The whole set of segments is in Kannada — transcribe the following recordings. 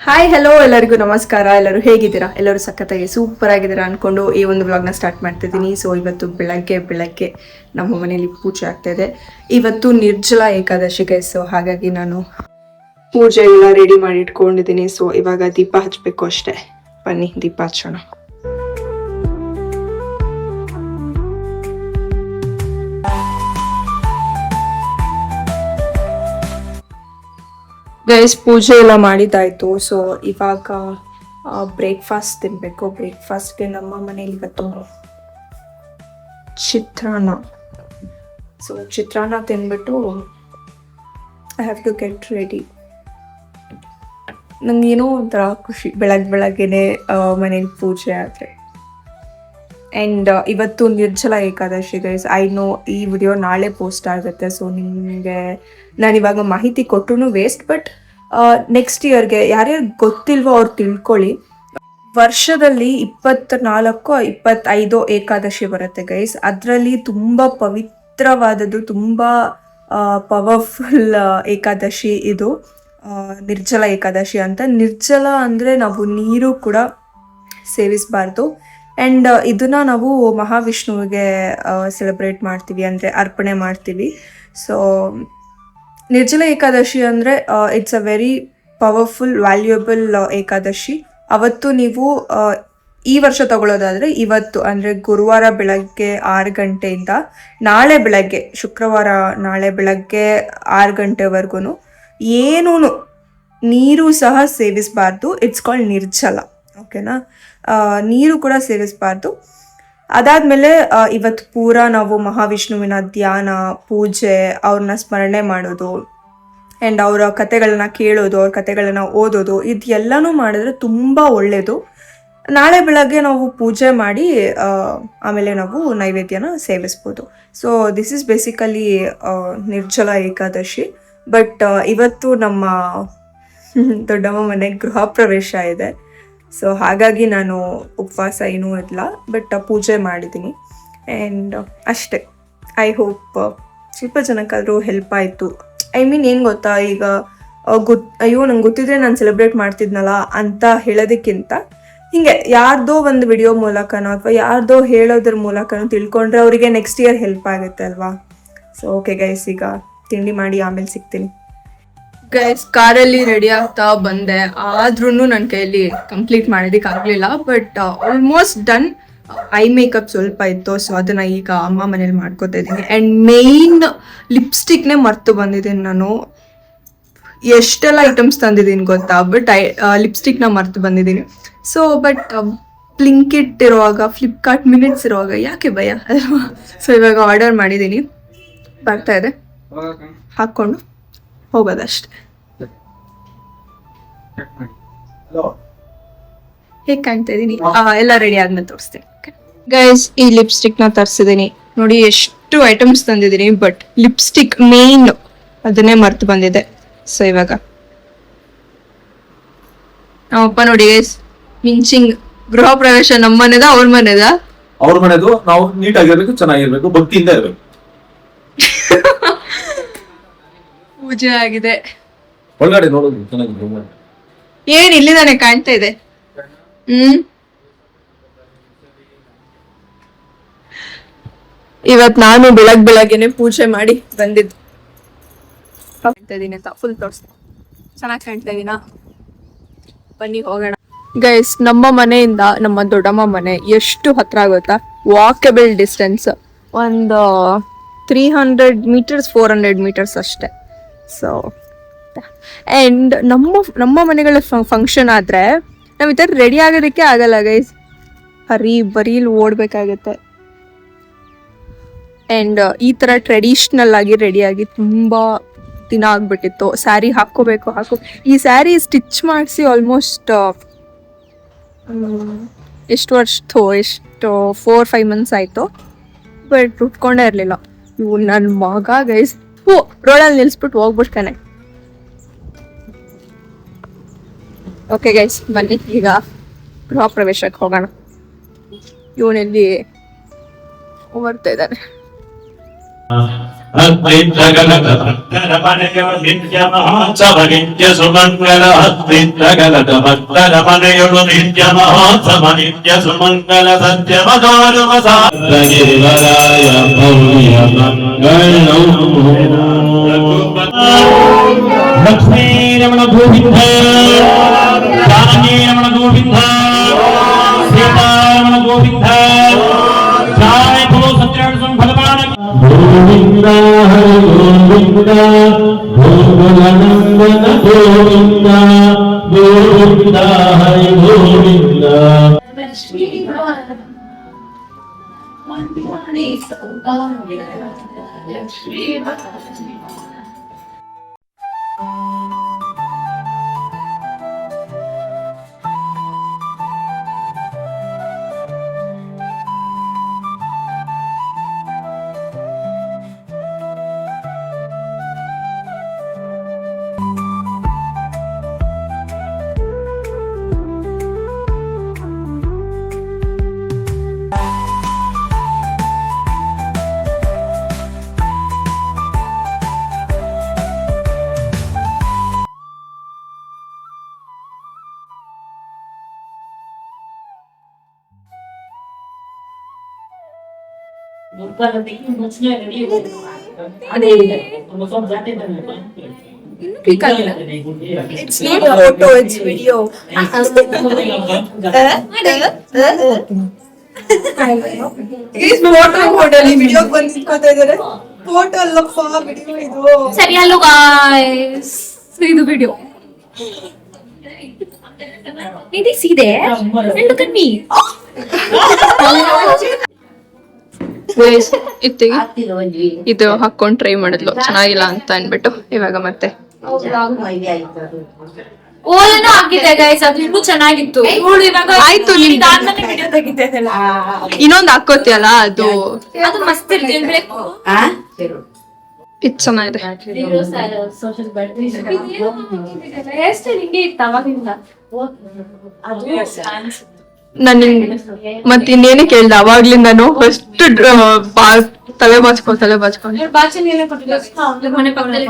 ಹಾಯ್ ಹಲೋ ಎಲ್ಲರಿಗೂ ನಮಸ್ಕಾರ. ಎಲ್ಲರೂ ಹೇಗಿದ್ದೀರಾ? ಎಲ್ಲರೂ ಸಖತ್ತಾಗಿ ಸೂಪರ್ ಆಗಿದ್ದೀರಾ ಅನ್ಕೊಂಡು ಈ ಒಂದು ವ್ಲಾಗ್ನ ಸ್ಟಾರ್ಟ್ ಮಾಡ್ತಿದ್ದೀನಿ. ಸೊ ಇವತ್ತು ಬೆಳಗ್ಗೆ ನಮ್ಮ ಮನೆಯಲ್ಲಿ ಪೂಜೆ ಆಗ್ತಾ ಇದೆ. ಇವತ್ತು ನಿರ್ಜಲ ಏಕಾದಶಿಗೆ. ಸೊ ಹಾಗಾಗಿ ನಾನು ಪೂಜೆ ಎಲ್ಲ ರೆಡಿ ಮಾಡಿ ಇಟ್ಕೊಂಡಿದ್ದೀನಿ. ಸೊ ಇವಾಗ ದೀಪ ಹಚ್ಚಬೇಕು ಅಷ್ಟೇ. ಬನ್ನಿ ದೀಪ ಹಚ್ಚೋಣ. ಗೈಸ್ ಪೂಜೆ ಎಲ್ಲ ಮಾಡಿದ್ದಾಯ್ತು. ಸೊ ಇವಾಗ ಬ್ರೇಕ್ಫಾಸ್ಟ್ ತಿನ್ಬೇಕು. ಬ್ರೇಕ್ಫಾಸ್ಟ್ಗೆ ನಮ್ಮ ಮನೇಲಿ ಇವತ್ತು ಚಿತ್ರಾನ್ನ. ಸೊ ಚಿತ್ರಾನ್ನ ತಿನ್ಬಿಟ್ಟು I have to get ready. ನಂಗೇನೋ ಒಂಥರ ಖುಷಿ ಬೆಳಗ್ಗೆನೆ ಮನೇಲಿ ಪೂಜೆ ಆದರೆ. ಆ್ಯಂಡ್ ಇವತ್ತು Nirjala Ekadashi guys. I know ಈ ವಿಡಿಯೋ ನಾಳೆ ಪೋಸ್ಟ್ ಆಗುತ್ತೆ. ಸೊ ನಿಮಗೆ ನಾನು ಇವಾಗ ಮಾಹಿತಿ ಕೊಟ್ಟರು ವೇಸ್ಟ್. ಬಟ್ ನೆಕ್ಸ್ಟ್ ಇಯರ್ಗೆ ಯಾರ್ಯಾರು ಗೊತ್ತಿಲ್ವೋ ಅವ್ರು ತಿಳ್ಕೊಳ್ಳಿ. ವರ್ಷದಲ್ಲಿ 24-25 ಏಕಾದಶಿ ಬರುತ್ತೆ ಗೈಸ್. ಅದರಲ್ಲಿ ತುಂಬ ಪವಿತ್ರವಾದದ್ದು, ತುಂಬ ಪವರ್ಫುಲ್ ಏಕಾದಶಿ ಇದು ನಿರ್ಜಲ ಏಕಾದಶಿ ಅಂತ. ನಿರ್ಜಲ ಅಂದರೆ ನಾವು ನೀರು ಕೂಡ ಸೇವಿಸಬಾರ್ದು. ಆ್ಯಂಡ್ ಇದನ್ನ ನಾವು ಮಹಾವಿಷ್ಣುವಿಗೆ ಸೆಲೆಬ್ರೇಟ್ ಮಾಡ್ತೀವಿ, ಅಂದರೆ ಅರ್ಪಣೆ ಮಾಡ್ತೀವಿ. ಸೊ ನಿರ್ಜಲ ಏಕಾದಶಿ ಅಂದರೆ it's a very powerful valuable Ekadashi. ಅವತ್ತು ನೀವು ಈ ವರ್ಷ ತಗೊಳ್ಳೋದಾದರೆ ಇವತ್ತು ಅಂದರೆ ಗುರುವಾರ ಬೆಳಗ್ಗೆ 6 ಗಂಟೆಯಿಂದ ನಾಳೆ ಬೆಳಗ್ಗೆ ಶುಕ್ರವಾರ ನಾಳೆ ಬೆಳಗ್ಗೆ 6 ಗಂಟೆವರೆಗೂ ಏನೂ ನೀರು ಸಹ ಸೇವಿಸಬಾರ್ದು. It's called ನಿರ್ಜಲ. ಓಕೆನಾ? ನೀರು ಕೂಡ ಸೇವಿಸಬಾರ್ದು. ಅದಾದಮೇಲೆ ಇವತ್ತು ಪೂರ ನಾವು ಮಹಾವಿಷ್ಣುವಿನ ಧ್ಯಾನ, ಪೂಜೆ, ಅವ್ರನ್ನ ಸ್ಮರಣೆ ಮಾಡೋದು ಆ್ಯಂಡ್ ಅವರ ಕಥೆಗಳನ್ನ ಕೇಳೋದು, ಅವ್ರ ಕಥೆಗಳನ್ನ ಓದೋದು, ಇದೆಲ್ಲನೂ ಮಾಡಿದ್ರೆ ತುಂಬ ಒಳ್ಳೆಯದು. ನಾಳೆ ಬೆಳಗ್ಗೆ ನಾವು ಪೂಜೆ ಮಾಡಿ ಆಮೇಲೆ ನಾವು ನೈವೇದ್ಯನ ಸೇವಿಸ್ಬೋದು. So this is basically Nirjala Ekadashi. But ಇವತ್ತು ನಮ್ಮ ದೊಡ್ಡಮ್ಮ ಮನೆ ಗೃಹ ಪ್ರವೇಶ ಇದೆ. ಸೊ ಹಾಗಾಗಿ ನಾನು ಉಪವಾಸ ಏನೂ ಇಲ್ಲ, ಬಟ್ ಪೂಜೆ ಮಾಡಿದ್ದೀನಿ. ಆ್ಯಂಡ್ ಅಷ್ಟೇ. ಐ ಹೋಪ್ ಸ್ವಲ್ಪ ಜನಕ್ಕಾದರೂ ಹೆಲ್ಪ್ ಆಯಿತು. ಐ ಮೀನ್ ಏನು ಗೊತ್ತಾ, ಈಗ ಅಯ್ಯೋ ನಂಗೆ ಗೊತ್ತಿದ್ರೆ ನಾನು ಸೆಲೆಬ್ರೇಟ್ ಮಾಡ್ತಿದ್ನಲ್ಲ ಅಂತ ಹೇಳೋದಕ್ಕಿಂತ ಹೀಗೆ ಯಾರ್ದೋ ಒಂದು ವಿಡಿಯೋ ಮೂಲಕನೋ ಅಥವಾ ಯಾರ್ದೋ ಹೇಳೋದ್ರ ಮೂಲಕನೋ ತಿಳ್ಕೊಂಡ್ರೆ ಅವರಿಗೆ ನೆಕ್ಸ್ಟ್ ಇಯರ್ ಹೆಲ್ಪ್ ಆಗುತ್ತೆ ಅಲ್ವಾ. ಸೊ ಓಕೆ ಗೈಸ್, ಈಗ ತಿಂಡಿ ಮಾಡಿ ಆಮೇಲೆ ಸಿಗ್ತೀನಿ. ಗೈಸ್ ಕಾರಲ್ಲಿ ರೆಡಿ ಆಗ್ತಾ ಬಂದೆ, ಆದ್ರೂ ನನ್ನ ಕೈಯಲ್ಲಿ ಕಂಪ್ಲೀಟ್ ಮಾಡೋದಕ್ಕೆ ಆಗಲಿಲ್ಲ. But almost done. I makeup ಸ್ವಲ್ಪ ಇತ್ತು, ಸೊ ಅದನ್ನ ಈಗ ಅಮ್ಮ ಮನೇಲಿ ಮಾಡ್ಕೋತಾ ಇದ್ದೀನಿ. ಆ್ಯಂಡ್ ಮೇಯ್ನ್ ಲಿಪ್ಸ್ಟಿಕ್ನೇ ಮರ್ತು ಬಂದಿದ್ದೀನಿ ನಾನು. ಎಷ್ಟೆಲ್ಲ ಐಟಮ್ಸ್ ತಂದಿದ್ದೀನಿ ಗೊತ್ತಾ, ಬಟ್ ಲಿಪ್ಸ್ಟಿಕ್ನ ಮರ್ತು ಬಂದಿದ್ದೀನಿ. ಸೊ ಬಟ್ ಬ್ಲಿಂಕಿಟ್ ಇರುವಾಗ, ಫ್ಲಿಪ್ಕಾರ್ಟ್ ಮಿನಿಟ್ಸ್ ಇರುವಾಗ ಯಾಕೆ ಭಯ ಅಲ್ವಾ. ಸೊ ಇವಾಗ ಆರ್ಡರ್ ಮಾಡಿದ್ದೀನಿ, ಬರ್ತಾ ಇದೆ, ಹಾಕ್ಕೊಂಡು ಹೋಗೋದಷ್ಟೇ. ಹೇಗೆ ಕಾಣ್ತಾ ಇದೀನಿ? ಎಲ್ಲ ರೆಡಿ ಆದ್ಮೇಲೆ ತೋರಿಸ್ತೀನಿ. ಗೈಸ್ ಈ ಲಿಪ್ಸ್ಟಿಕ್ ನ ತರಿಸಿದೀನಿ ನೋಡಿ. ಎಷ್ಟು ಐಟಮ್ಸ್ ತಂದಿದ್ದೀನಿ, ಬಟ್ ಲಿಪ್ಸ್ಟಿಕ್ ಮೇನ್ ಅದನ್ನೇ ಮರ್ತು ಬಂದಿದೆ. ಸೊ ಇವಾಗ ನಮ್ಮಪ್ಪ ನೋಡಿ ಗೈಸ್ ಮಿಂಚಿಂಗ್. ಗೃಹ ಪ್ರವೇಶ ನಮ್ಮ ಮನೆದ ಅವ್ರ ಮನೆದ? ಅವ್ರ ಮನೆದು. ನಾವು ನೀಟಾಗಿರ್ಬೇಕು, ಚೆನ್ನಾಗಿರ್ಬೇಕು, ಭಕ್ತಿಯಿಂದ ಇರ್ಬೇಕು. ಪೂಜೆ ಆಗಿದೆ. ಒಳಗಡೆ ನೋಡೋದು ಚೆನ್ನಾಗಿದೆ. ಏನ್ ಇಲ್ಲಿದಾನೆ ಕಾಣ್ತಾ ಇದೆ. ಇವತ್ ನಾನು ಬೆಳಗ್ಗೆನೆ ಪೂಜೆ ಮಾಡಿ ಬಂದಿದ್ದು. ಫುಲ್ ತೋರಿಸ್ತೀನಿ. ಚೆನ್ನಾಗಿ ಕಾಣ್ತಾ ಇದೀನಾ? ಬನ್ನಿ ಹೋಗೋಣ. ಗೈಸ್ ನಮ್ಮ ಮನೆಯಿಂದ ನಮ್ಮ ದೊಡ್ಡಮ್ಮ ಮನೆ ಎಷ್ಟು ಹತ್ರ ಆಗುತ್ತಾ? Walkable distance. ಒಂದು 300 ಮೀಟರ್ಸ್ 400 ಮೀಟರ್ಸ್ ಅಷ್ಟೇ. ಸೊ ಆ್ಯಂಡ್ ನಮ್ಮ ಮನೆಗಳ ಫಂಕ್ಷನ್ ಆದರೆ ನಾವು ಈ ಥರ ರೆಡಿ ಆಗೋದಕ್ಕೆ ಆಗಲ್ಲ ಗೈಸ್. ಬರೀಲಿ ಓಡಬೇಕಾಗತ್ತೆ. ಆ್ಯಂಡ್ ಈ ಥರ ಟ್ರೆಡಿಷ್ನಲ್ ಆಗಿ ರೆಡಿಯಾಗಿ ತುಂಬ ದಿನ ಆಗ್ಬಿಟ್ಟಿತ್ತು. ಸ್ಯಾರಿ ಹಾಕ್ಕೋಬೇಕು. ಈ ಸ್ಯಾರಿ ಸ್ಟಿಚ್ ಮಾಡಿಸಿ ಆಲ್ಮೋಸ್ಟ್ ಎಷ್ಟು 4-5 ಮಂತ್ಸ್ ಆಯಿತು. ಬಟ್ ಉಟ್ಕೊಂಡೇ ಇರಲಿಲ್ಲ. ಇವು ನನ್ನ ಮಗ ಗೈಸ್ ರೋಡಲ್ಲಿ ನಿಲ್ಸ್ಬಿಟ್ಟು ಹೋಗ್ಬಿಡ್ತಾನೆ. ಓಕೆ ಗೈಸ್ ಬನ್ನಿ ಈಗ ಗೃಹ ಪ್ರವೇಶಕ್ಕೆ ಹೋಗೋಣ. ಇವನಲ್ಲಿ ಬರ್ತಾ ಇದ್ದಾನೆ. ಅದ್ವಿತ್ರಗಲತಮಕ್ಕರಮನೆಯೋ ನಿತ್ಯ ಮಹೋತ್ಸವ ನಿತ್ಯ ಸುಮಂಗಲ ಅದ್ವಿತ್ರಗಲತಮಕ್ಕರಮನೆಯೊಳು ನಿತ್ಯ ಮಹೋತ್ಸವ ನಿತ್ಯ ಸುಮಂಗಲ ಸತ್ಯವದೋರುವ ಸಾಧನೆವರಾಯ ಭವ್ಯ ಮಂಗಳಂ ಲಕ್ಷ್ಮೀ ರಮಣ ಗೋವಿಂದ ಜಾನಕಿ ರಮಣ ಗೋವಿಂದ ಸೀತಾರಮಣ ಗೋವಿಂದ ಜಯ ಬೋಲೋ ಸತ್ಯನಾರಾಯಣ ಭಗವಾನ್ ಗೋವಿಂದ ಹರಿ ಗೋವಿಂದ ಗೋಕುಲನಂದನ ಗೋವಿಂದ ಗೋವಿಂದ ಹರಿ Govinda It's not photo, it's video. Guys, photo video ಬಂದಿಸ್ಕೊತಾ ಇದಾರೆ. Photo ಅಲ್ಲಪ್ಪ, video ಇದು. ಸರಿ ಹಲೋ ಗಾಯ್ಸ್, ಇದು video. Did you see there? And look at me. ಇದು ಹಾಕೊಂಡ್ ಟ್ರೈ ಮಾಡಿದ್ಲು, ಚೆನ್ನಾಗಿಲ್ಲ ಅಂತ ಅನ್ಬಿಟ್ಟು ಇವಾಗ ಮತ್ತೆ ಓಲನು ಹಾಕಿದೆ ಗೈಸ್, ಅದು ಇನ್ನೂ ಚೆನ್ನಾಗಿತ್ತು. ಇವಳು ಇವಾಗ ಆಯ್ತು, ನಿಮ್ದು ಆದ್ಮೇಲೆ ವಿಡಿಯೋ ತೆಗಿತಿದ್ದಲ್ಲ, ಇನ್ನೊಂದ್ ಹಾಕೋತಿಯಲ್ಲ ಅದು ಅದು ಮಸ್ತ್ ಇರ್ಬೇಕು. ಇದು ಚೆನ್ನಾಗಿದೆ. ಹೇರ್ ಸ್ಟೈಲ್ ಹಿಂಗೆ ಇತ್ತು ಅವಾಗಿಂದ. ನನ್ ಮತ್ ಇನ್ನೇನೆ ಕೇಳ್ದೆ ಅವಾಗ್ಲಿಂದಾನು ಫಸ್ಟ್ ತಲೆ ಬಾಚ್ಕೊಂಡು ಇವ್ರ ಬಾಚಿ ನೀನೇ ಕೊಟ್ಟಿದ್ದು ಮನೆ ಪಕ್ಕದಲ್ಲಿ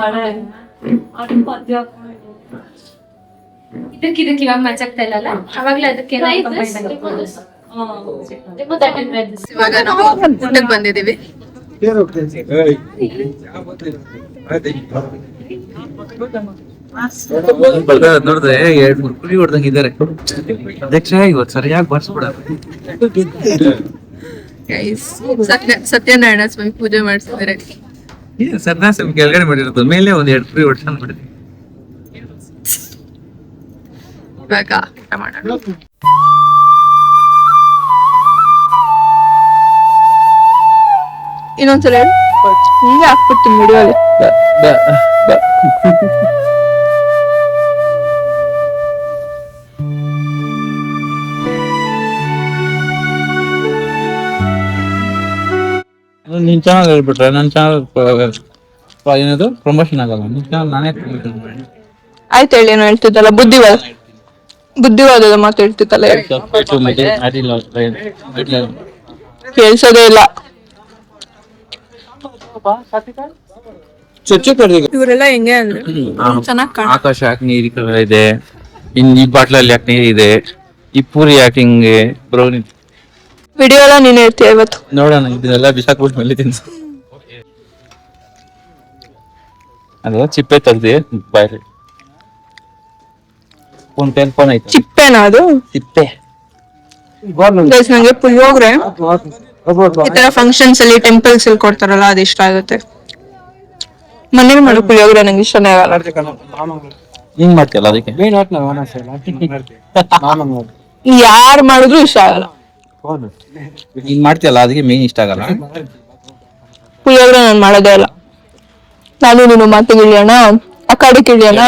ಇದಕ್ಕೆ ಇವಾಗ ಮಚ್ಚಾಗ್ತಾ ಇಲ್ಲಲ್ಲ, ಅವಾಗ್ಲೇ ಅದಕ್ಕೆ ಇವಾಗ ನಾವು ಊಟಕ್ಕೆ ಬಂದಿದೀವಿ. ನೋಡಿದ್ರೆ 2-3 ಕುರಿ ಹೊಡ್ದಂಗಿದ್ದಾರೆ. ಅಧ್ಯಕ್ಷ ಇವತ್ತು ಸರಿಯಾಗಿ ಬರ್ಸ್ಬಿಡ. ಸತ್ಯನಾರಾಯಣ ಸ್ವಾಮಿ ಪೂಜೆ ಮಾಡಿಸಿದ್ದಾರೆ. ಸತ್ಯನಾರಾಯಣ ಕೆಳಗಡೆ ಮಾಡಿರೋದು, ಮೇಲೆ ಒಂದ್ 2 ಕುರಿ ಹೊಡ್ಸ್ಕೊಂಡ್ ಬಿಡ್ತೀವಿ. ಇವಾಗ ಊಟ ಮಾಡೋಣ. ಇನ್ನೊಂದ್ಸಲ ಹೇಳು. ಹಿಂಗೆ ಹಾಕ್ಬಿಡ್ತೀನಿ ವಿಡಿಯೋಲಿ. ನಿನ್ ಚಾನಲ್ ಹೇಳ್ಬಿಟ್ರೆ ನನ್ನ ಚಾನಲ್ ಏನದು ಪ್ರಮೋಷನ್ ಆಗಲ್ಲ. ನಿನ್ ಚಾನಲ್ ನಾನೇ ಪ್ರಮೋಷನ್ ಮಾಡಿ. ಆಯ್ತು ಹೇಳಿ, ಏನು ಹೇಳ್ತಿದ್ದಲ್ಲ ಬುದ್ಧಿವಾದದ ಮಾತು ಹೇಳ್ತಿದ್ದಲ್ಲ ಹೇಳಿ. ಕೇಳ್ಸೋದೇ ಇಲ್ಲ. ಇವರೆಲ್ಲ ಹೆಂಗೆ ಅಂದ್ರೆ ಚೆನ್ನಾಗ್ ಕಾಣ. ಆಕಾಶ ಯಾಕೆ ನೀರು ಕಲರ್ ಇದೆ, ಇನ್ ಈ ಬಾಟ್ಲಲ್ಲಿ ಯಾಕೆ ನೀರ್ ಇದೆ, ಈ ಪೂರಿ ಯಾಕೆ ಹಿಂಗೆ ಬ್ರೌನಿ. ವಿಡಿಯೋ ಎಲ್ಲ ನೀನ್ ಹೇಳ್ತೀಯ ಇವತ್ತು. ನೋಡೋಣ, ಇದನ್ನೆಲ್ಲ ಬಿಸಾಕ್ಬಿಟ್ಟು ಮೇಲೆ ತಿನ್ಸು. ಅದು ಚಿಪ್ಪೆ ತೆಗ್ದಿ ಬಾಯ್ಲಿ. ಫೋನ್ ಐತೆ. ಚಿಪ್ಪೆನಾ ಅದು? ಚಿಪ್ಪೆ. Guys, ನಂಗೆ ಪುಳಿಯೋಗ್ರೆ ಈ ತರ ಫಂಕ್ಷನ್ಸ್ ಅಲ್ಲಿ ಟೆಂಪಲ್ಸ್ ಅಲ್ಲಿ ಕೊಡ್ತಾರಲ್ಲ ಅದು ಇಷ್ಟ ಆಗುತ್ತೆ. ಮನೇಲಿ ಮಾಡೋ ಪುಳಿಯೋಗ್ರೆ ನಂಗೆ ಇಷ್ಟನೇ ಆಗಲ್ಲ. ಹಿಂಗ್ ಮಾಡ್ತಿಯಲ್ಲ ಅದಕ್ಕೆ ಯಾರು ಮಾಡಿದ್ರು ಇಷ್ಟ ಆಗಲ್ಲ. ಹಿಂಗ್ ಮಾಡ್ತಿಯಲ್ಲ ಅದಕ್ಕೆ ಮೇನ್ ಇಷ್ಟ ಆಗಲ್ಲ. ಪುಳಿಯೋಗ್ರೆ ನಾನು ಮಾಡೋದೇ ಇಲ್ಲ. ನಾನು ನೀನು ಮಾತಿಗೆ ಇಳಿಯೋಣ, ಆ ಕಡೆಗೆ ಇಳಿಯೋಣ.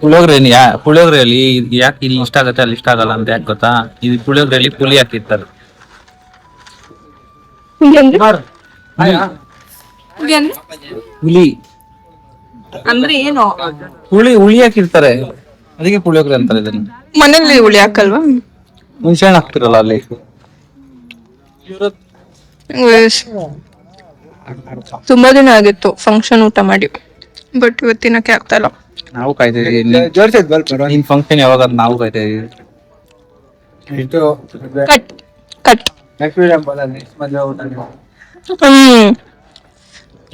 ಪುಳಿಯೋಗ್ರೆಯಲ್ಲಿ ಯಾಕೆ ಇಲ್ಲಿ ಇಷ್ಟ ಆಗತ್ತೆ ಅಲ್ಲಿ ಇಷ್ಟ ಆಗಲ್ಲ ಅಂತ ಯಾಕೆ ಗೊತ್ತಾ? ಇದು ಪುಳಿಯೋಗ್ರೆಯಲ್ಲಿ ಪುಳಿ ಹಾಕಿರ್ತಾರೆ. ಹುಳಿ ಅಂದ್ರೆ ಏನು? ಹುಳಿ ಹಾಕಿರ್ತಾರೆ, ಅದಕ್ಕೆ ಪುಳಿಯೋಗ್ರೆ ಅಂತಾರೆ ಇದನ್ನ. ಮನೇಲಿ ಹುಳಿ ಹಾಕಲ್ವಾ? ಹುಣಸೆಹಣ್ಣು ಹಾಕ್ತಿರಲ್ಲ ಅಲ್ಲಿ. ತುಂಬಾ ದಿನ ಆಗಿತ್ತು ಫಂಕ್ಷನ್ ಊಟ ಮಾಡಿ, ಬಟ್ ಇವತ್ತಿನಕ್ಕೆ ಆಗ್ತಾ ಇಲ್ಲ. ನಾವು ಕಾಯ್ತಾ ಇದೀವಿ ನಿನ್ ಫಂಕ್ಷನ್ ಯಾವಾಗ ಅಂತ ನಾವು ಕಾಯ್ತಾ ಇದೀವಿ. Cut cut.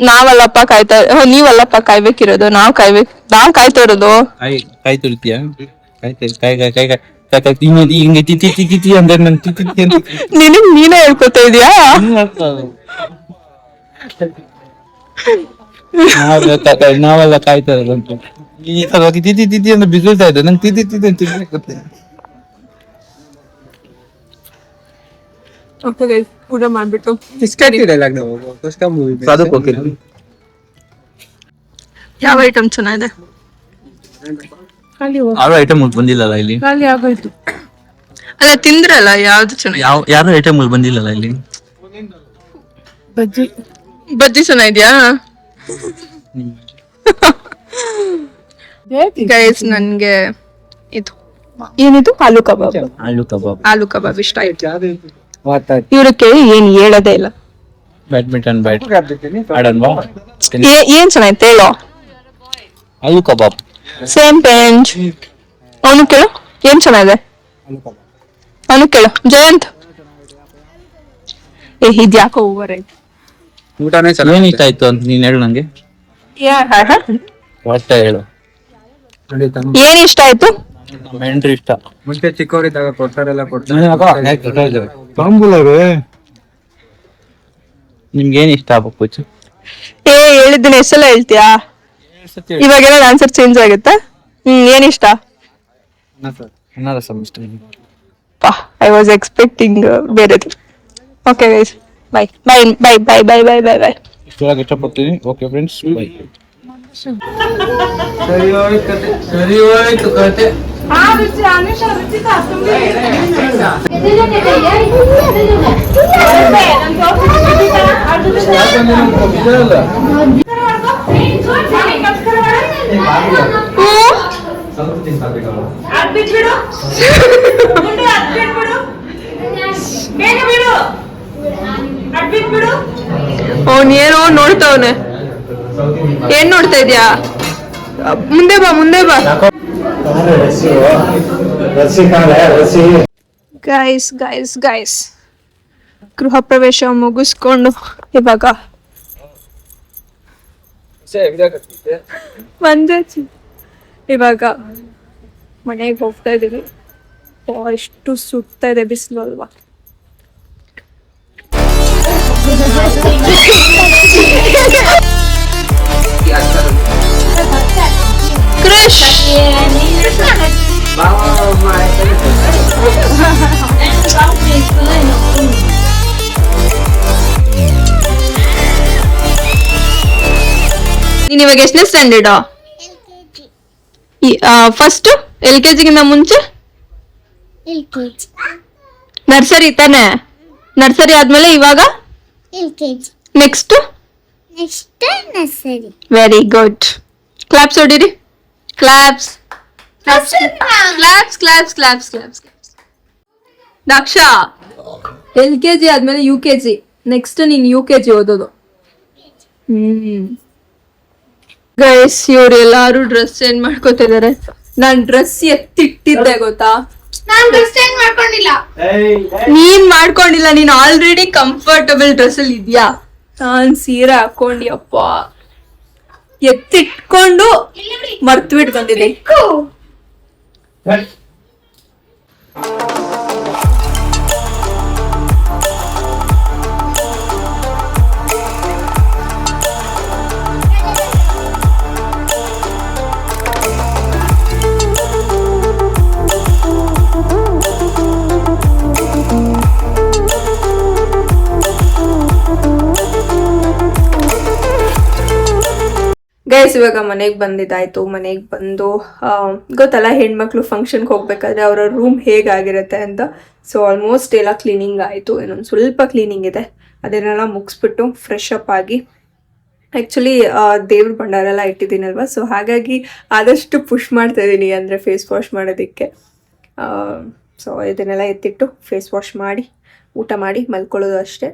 ನಾವಲ್ಲಪ್ಪ ಕಾಯ್ತಾ, ನೀವಲ್ಲಪ್ಪ ಕಾಯ್ಬೇಕಿರೋದು, ನಾವ್ ಕಾಯ್ತಾ ಇರೋದು. ಕಾಯ್ ತುಳಿತೀಯ? ಹಿಂಗೆ ತಿತಿ ಅಂದ್ರೆ ನನ್ ತಿತಿ ಅಂತ ನಿನಗ್ ನೀನೇ ಹೇಳ್ಕೊತಾ ಇದೀಯಾ? ನಾವೆಲ್ಲ ಕಾಯ್ತಾ ಇರೋದಂತ ಈ ತರ ತಿತಿ ಅಂದ್ರೆ ಬಿಸಿಲ್ತಾ ಇದ್ದೆ ನಂಗೆ ತಿತಿ ಅಂತ ತಿನ್ಬೇಕತ್ತೆ. ಊಟ ಮಾಡ್ಬಿಟ್ಟು ಅದಕ್ಕೆ ಓಕೆ. ಯಾವ ಐಟಮ್ ಚೆನ್ನಾಗಿದೆ? 6 ಐಟಮ್ ಬಂದಿಲ್ಲಲ್ಲ ಇಲ್ಲಿ. ಅಲ್ಲ ತಿಂದ್ರಲ್ಲ, ಯಾವ್ದು ಚೆನ್ನಾಗಿ? ಯಾರು ಐಟಮ್ ಬಂದಿಲ್ಲಲ್ಲ ಇಲ್ಲಿ. ಬಜ್ಜಿ ಚೆನ್ನಾಗಿದ್ಯಾ ಗೈಸ್? ನನ್ಗೆ ಇದು ಏನಿದು ಆಲೂ ಕಬಾಬ್. ಆಲೂ ಕಬಾಬ್ ಇಷ್ಟ ಆಯ್ತು. ಇವ್ರ ಕೇಳಿ ಏನ್ ಹೇಳೋದೇ ಇಲ್ಲ. ಬ್ಯಾಡ್ಮಿಂಟನ್ ಆಡನ್ವಾ? ಏನ್ ಚೆನ್ನಾಗಿತ್ತು ಹೇಳೋ. ಆಲೂ ಕಬಾಬ್ ಸೇಮ್ ಪೇಂಜ್. ಅವನು ಕೇಳು ಏನ್ ಚೆನ್ನಾಗಿದೆ, ಅವನು ಕೇಳು. ಜಯಂತ್ ಇದ್ಯಾಕೋ ಓವರ್ ಆಯ್ತು. ಏನ್ ಇಷ್ಟ ಆಯ್ತು ಅಂತ ನೀನ್ ಹೇಳು ನಂಗೆ. ಒಟ್ಟ ಹೇಳು ಏನ್ ಇಷ್ಟ ಆಯ್ತು? ಎಂಟ್ರಿ ಇಷ್ಟ. ಮುಂಚೆ ಚಿಕ್ಕವರಿದ್ದಾಗ ಕೊಡ್ತಾರೆಲ್ಲ ನಿಮ್ಗೆ ಏನ್ ಇಷ್ಟ ಪಪ್ಪುಚ್ಚು? ಹೇಳಿದ್ದೀನಿ ಎಷ್ಟೆಲ್ಲ ಹೇಳ್ತೀಯಾ? ಇವಾಗೆಲ್ಲ ಆನ್ಸರ್ ಚೇಂಜ್ ಆಗುತ್ತಾ? ಏನ್ ಇಷ್ಟ? ಅನ್ನಾರಸಂ ಇಷ್ಟ. ಐ ವಾಸ್ ಎಕ್ಸ್ಪೆಕ್ಟಿಂಗ್ ಬೇರೆದು. Okay guys, bye bye bye bye bye bye bye bye. ಇಷ್ಟೊಳಗೆ ಇಷ್ಟಪಡ್ತೀನಿ. Okay friends, bye. ಸರಿ ಹೋಯ್ತು ಕತೆ. ಅವನೇನೋ ನೋಡ್ತಾವನೆ. ಏನ್ ನೋಡ್ತಾ ಇದ್ಯಾ? ಮುಂದೆ ಬಾ, ಮುಂದೆ ಬಾ. ಗೈಸ್ ಗೈಸ್ ಗೈಸ್, ಗೃಹ ಪ್ರವೇಶ ಮುಗಿಸ್ಕೊಂಡು ಇವಾಗ ಮನೆಗೆ ಹೋಗ್ತಾ ಇದೀವಿ. ಎಷ್ಟು ಸುಡ್ತಾ ಇದೆ ಬಿಸಿಲು ಅಲ್ವಾ? ಕ್ರಶ್ ನೀನ್ ಇವಾಗ ಎಷ್ಟನೇ ಸ್ಟ್ಯಾಂಡರ್ಡ್? ಫಸ್ಟ್ LKG ಗಿಂತ ಮುಂಚೆ ನರ್ಸರಿ ತಾನೆ? ನರ್ಸರಿ ಆದ್ಮೇಲೆ ಇವಾಗ next nursery. Very good. Claps ಹೊಡಿರಿ. Claps claps claps claps claps claps. Daksha LKG ಆದ್ಮೇಲೆ UKG, ನೆಕ್ಸ್ಟ್ ನೀನ್ UKG ಓದೋದು. ಗೈಸ್, ಇವ್ರು ಎಲ್ಲಾರು ಡ್ರೆಸ್ ಚೇಂಜ್ ಮಾಡ್ಕೋತಿದಾರೆ. ನಾನ್ ಡ್ರೆಸ್ ಎತ್ತಿಟ್ಟಿದ್ದೆ ಗೊತ್ತಾ? ನೀನ್ ಮಾಡ್ಕೊಂಡಿಲ್ಲ, ನೀನ್ ಆಲ್ರೆಡಿ ಕಂಫರ್ಟಬಲ್ ಡ್ರೆಸ್ ಅಲ್ಲಿ ಇದ್ಯಾ. ನಾನ್ ಸೀರೆ ಹಾಕೊಂಡಿಯಪ್ಪ, ಎತ್ತಿಟ್ಕೊಂಡು ಮರ್ತು ಬಿಟ್ಟು ಬಂದಿದೆ. ಗೈಸ್, ಇವಾಗ ಮನೆಗೆ ಬಂದಿದ್ದಾಯ್ತು. ಮನೆಗೆ ಬಂದು ಗೊತ್ತಲ್ಲ, ಹೆಣ್ಮಕ್ಳು ಫಂಕ್ಷನ್ಗೆ ಹೋಗ್ಬೇಕಾದ್ರೆ ಅವರ ರೂಮ್ ಹೇಗಾಗಿರುತ್ತೆ ಅಂತ. ಸೊ ಆಲ್ಮೋಸ್ಟ್ ಎಲ್ಲ ಕ್ಲೀನಿಂಗ್ ಆಯಿತು. ಇನ್ನೊಂದು ಸ್ವಲ್ಪ ಕ್ಲೀನಿಂಗ್ ಇದೆ, ಅದನ್ನೆಲ್ಲ ಮುಗಿಸ್ಬಿಟ್ಟು ಫ್ರೆಶ್ ಅಪ್ ಆಗಿ, ಆ್ಯಕ್ಚುಲಿ ದೇವ್ರ ಭಂಡಾರೆಲ್ಲ ಇಟ್ಟಿದ್ದೀನಲ್ವ, ಸೊ ಹಾಗಾಗಿ ಆದಷ್ಟು ಪುಷ್ ಮಾಡ್ತಾ ಇದ್ದೀನಿ, ಅಂದರೆ ಫೇಸ್ ವಾಶ್ ಮಾಡೋದಕ್ಕೆ. ಸೊ ಇದನ್ನೆಲ್ಲ ಎತ್ತಿಟ್ಟು ಫೇಸ್ ವಾಶ್ ಮಾಡಿ ಊಟ ಮಾಡಿ ಮಲ್ಕೊಳ್ಳೋದು ಅಷ್ಟೇ.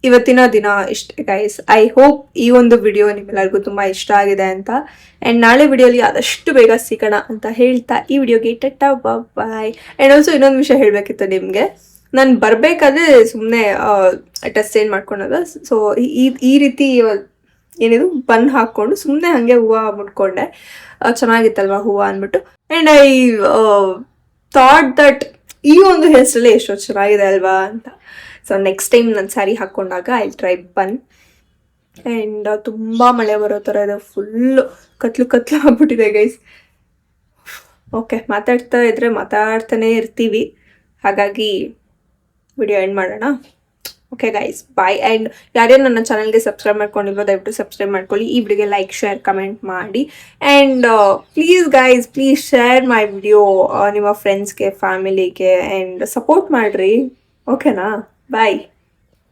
ಇವತ್ತಿನ ದಿನ ಇಷ್ಟೇ ಗೈಸ್. ಐ ಹೋಪ್ ಈ ಒಂದು ವಿಡಿಯೋ ನಿಮ್ಮೆಲ್ಲರಿಗೂ ತುಂಬ ಇಷ್ಟ ಆಗಿದೆ ಅಂತ. ಆ್ಯಂಡ್ ನಾಳೆ ವಿಡಿಯೋಲಿ ಆದಷ್ಟು ಬೇಗ ಸಿಗೋಣ ಅಂತ ಹೇಳ್ತಾ ಈ ವಿಡಿಯೋಗೆ ಟಟ್ಟಾ ಬಾಯ್. ಆ್ಯಂಡ್ ಆಲ್ಸೋ ಇನ್ನೊಂದು ವಿಷಯ ಹೇಳಬೇಕಿತ್ತು ನಿಮಗೆ. ನಾನು ಬರಬೇಕಾದ್ರೆ ಸುಮ್ಮನೆ ಡ್ರೆಸ್ ಚೇಂಜ್ ಮಾಡ್ಕೊಳೋದು. ಸೊ ಈ ರೀತಿ ಏನಿದು ಬನ್ ಹಾಕ್ಕೊಂಡು ಸುಮ್ಮನೆ ಹಾಗೆ ಹೂವು ಮುಟ್ಕೊಂಡೆ. ಚೆನ್ನಾಗಿತ್ತಲ್ವಾ ಹೂವು ಅಂದ್ಬಿಟ್ಟು. ಆ್ಯಂಡ್ ಐ ಥಾಟ್ ದಟ್ ಈ ಒಂದು ಹೇರ್ ಸ್ಟೈಲೇ ಎಷ್ಟೋ ಚೆನ್ನಾಗಿದೆ ಅಲ್ವಾ ಅಂತ. ಸೊ ನೆಕ್ಸ್ಟ್ ಟೈಮ್ ನಾನು ಸ್ಯಾರಿ ಹಾಕ್ಕೊಂಡಾಗ ಐ ಟ್ರೈ ಬನ್. ಆ್ಯಂಡ್ ತುಂಬ ಮಳೆ ಬರೋ ಥರ ಇದೆ. ಫುಲ್ಲು ಕತ್ಲು ಆಗ್ಬಿಟ್ಟಿದೆ ಗೈಸ್. ಓಕೆ, ಮಾತಾಡ್ತಾ ಇದ್ರೆ ಮಾತಾಡ್ತಾನೆ ಇರ್ತೀವಿ, ಹಾಗಾಗಿ ವಿಡಿಯೋ ಎಂಡ್ ಮಾಡೋಣ. Okay guys, bye. ಆ್ಯಂಡ್ ಯಾರ್ಯಾರು ನನ್ನ ಚಾನಲ್ಗೆ ಸಬ್ಸ್ಕ್ರೈಬ್ ಮಾಡ್ಕೊಂಡಿರೋ ದಯವಿಟ್ಟು ಸಬ್ಸ್ಕ್ರೈಬ್ ಮಾಡ್ಕೊಳ್ಳಿ. ಈ ವಿಡಿಯೋಗೆ ಲೈಕ್, ಶೇರ್, ಕಮೆಂಟ್ ಮಾಡಿ. And please guys, please share my video ನಿಮ್ಮ ಫ್ರೆಂಡ್ಸ್ಗೆ, ಫ್ಯಾಮಿಲಿಗೆ. ಆ್ಯಂಡ್ ಸಪೋರ್ಟ್ ಮಾಡಿರಿ, ಓಕೆನಾ? ಬಾಯ್.